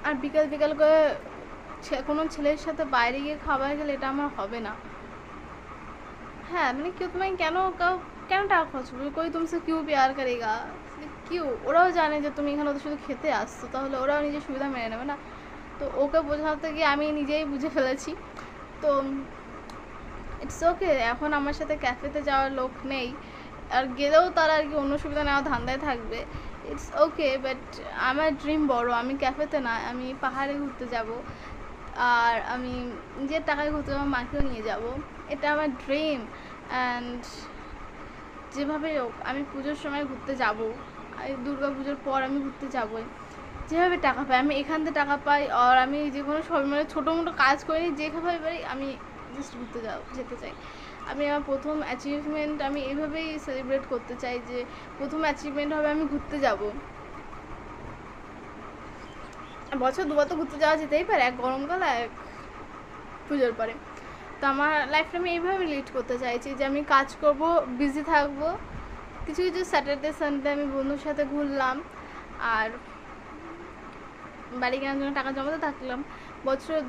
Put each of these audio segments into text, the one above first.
আর বিকাল বিকাল করে কোনো ছেলের সাথে বাইরে গিয়ে খাবার গেলে এটা আমার হবে না। হ্যাঁ মানে কেউ তোমায় কেন টাকা খরচ করবে, কোই তুমসে কিউ প্যার করেগা, কিউ? ওরাও জানে যে তুমি এখানে ওদের শুধু খেতে আসছো, তাহলে ওরাও নিজের সুবিধা মেনে নেবে না। তো ওকে বোঝাতে গিয়ে আমি নিজেই বুঝে ফেলেছি। তো ইটস ওকে, এখন আমার সাথে ক্যাফেতে যাওয়ার লোক নেই, আর গেলেও তারা আর কি অন্য সুবিধা নেওয়া ধান্দায় থাকবে। ইটস ওকে, বাট আমার ড্রিম বড়, আমি ক্যাফেতে না, আমি পাহাড়ে ঘুরতে যাব, আর আমি নিজের টাকায় ঘুরতে যাবো, মাকেও নিয়ে যাব, এটা আমার ড্রিম। অ্যান্ড যেভাবে হোক আমি পুজোর সময় ঘুরতে যাব, দুর্গা পুজোর পর আমি ঘুরতে যাবই। যেভাবে টাকা পাই, আমি এখান থেকে টাকা পাই, আর আমি যে কোনো সব মানে ছোটো মোটো কাজ করি, যেভাবে পারি আমি জাস্ট ঘুরতে যেতে চাই। আমি আমার প্রথম অ্যাচিভমেন্ট আমি এইভাবেই সেলিব্রেট করতে চাই, যে প্রথম অ্যাচিভমেন্ট হবে আমি ঘুরতে যাব। বছর দুবার তো ঘুরতে যাওয়া যেতেই পারে, এক গরমকাল এক পুজোর পরে। তো আমার লাইফটা আমি এইভাবে লিড করতে চাইছি যে আমি কাজ করব, বিজি থাকবো, কিছু কিছু স্যাটারডে সানডে আমি বন্ধুর সাথে ঘুরলাম, আর বাড়ি কেনার জন্য টাকা জমাতে থাকলাম। বছরে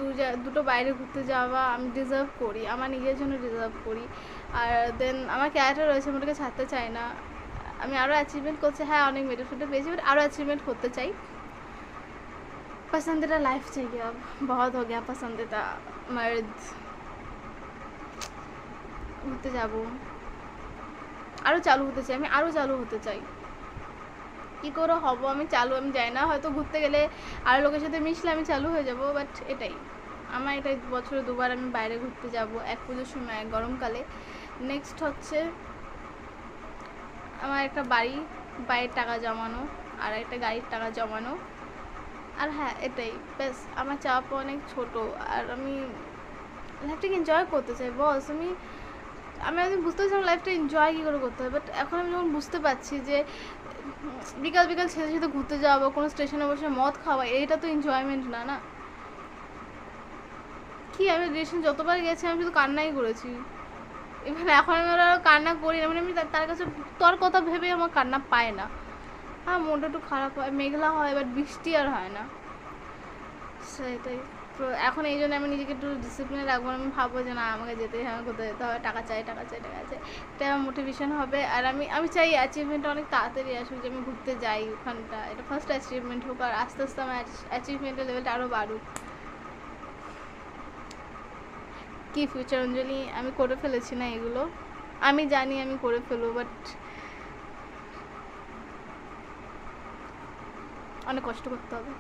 দুটো বাইরে ঘুরতে যাওয়া আমি ডিজার্ভ করি, আমার নিজের জন্য ডিজার্ভ করি। আর দেন আমার ক্যারেক্টার রয়েছে, আমি ওটাকে ছাড়তে চাই না। আমি আরও অ্যাচিভমেন্ট করছি, হ্যাঁ অনেক মেডেল ফেডেল পেয়েছি, বাট আরও অ্যাচিভমেন্ট করতে চাই। पसंदीदा लाइफ चाहिए, अब बहुत हो गया पसंदीदा मर्द। ঘুরতে যাব, আরও চালু হতে চাই, আমি আরও চালু হতে চাই। কী করে হব আমি চালু, আমি যাই না, হয়তো ঘুরতে গেলে আরও লোকের সাথে মিশলে আমি চালু হয়ে যাব, বাট এটাই আমার, এটাই বছরে দুবার আমি বাইরে ঘুরতে যাব, এক পুজোর সময় এক গরমকালে। নেক্সট হচ্ছে আমার একটা বাড়ির টাকা জমানো, আর একটা গাড়ির টাকা জমানো। আর হ্যাঁ এটাই ব্যাস, আমার চাপ অনেক ছোট, আর আমি লাইফটাকে এনজয় করতে চাই। বস আমি একদিন বুঝতে পারছিলাম লাইফটা এনজয় কী করে করতে হয়, বাট এখন আমি যখন বুঝতে পারছি যে বিকাল বিকাল ছেলের সাথে ঘুরতে যাওয়া বা কোনো স্টেশনে বসে মদ খাওয়া, এইটা তো এনজয়মেন্ট না, না কি? আমি রিলেশন যতবার গেছি আমি শুধু কান্নাই করেছি, এখানে এখন আমি আরও কান্না করি না, মানে আমি তার কাছে তোর কথা ভেবে আমার কান্না পায় না। হ্যাঁ মনটা একটু খারাপ হয়, মেঘলা হয়, বাট বৃষ্টি আর হয় না, সেটাই। তো এখন এই জন্য আমি নিজেকে একটু ডিসিপ্লিনে রাখবো, আমি ভাববো যে না আমাকে যেতে হবে, কোথায় যেতে হবে, টাকা চাই টাকা চাই টাকা চাই, এটা আমার মোটিভেশন হবে। আর আমি চাই অ্যাচিভমেন্টটা অনেক তাড়াতাড়ি আসুক, যে আমি ঘুরতে যাই ওখানটা, এটা ফার্স্ট অ্যাচিভমেন্ট হোক, আর আস্তে আস্তে আমার অ্যাচিভমেন্টের লেভেলটা আরও বাড়ুক। কি ফিউচার অঞ্জলি, আমি করে ফেলেছি না এগুলো, আমি জানি আমি করে ফেলবো, বাট অনেক কষ্ট করতে হবে।